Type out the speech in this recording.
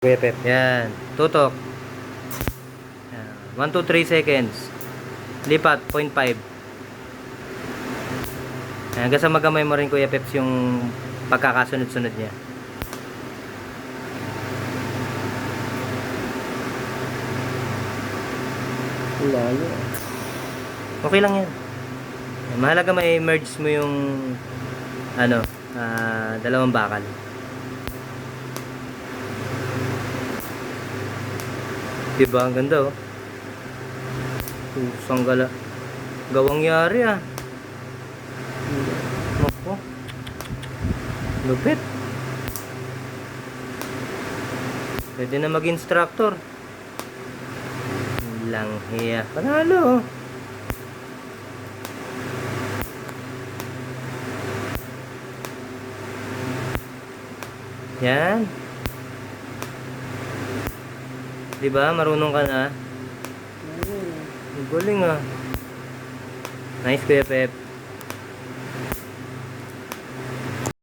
Kuya Pep. Yan. Tutok. Yan. 1 to 3 seconds. Lipat. 0.5. Yan. Hanggang sa magamay mo rin Kuya Peps yung pagkakasunod-sunod niya. Lalo. Okay lang yan. Mahalaga may merge mo yung dalawang bakal. Diba? Ang ganda oh. Pusang gawang yari ah. Nako. Lupit. Pwede na mag-instructor. Lang hiya. Panalo oh. Yan. Diba? Marunong ka na. Galing ah. Nice Kuya Pep.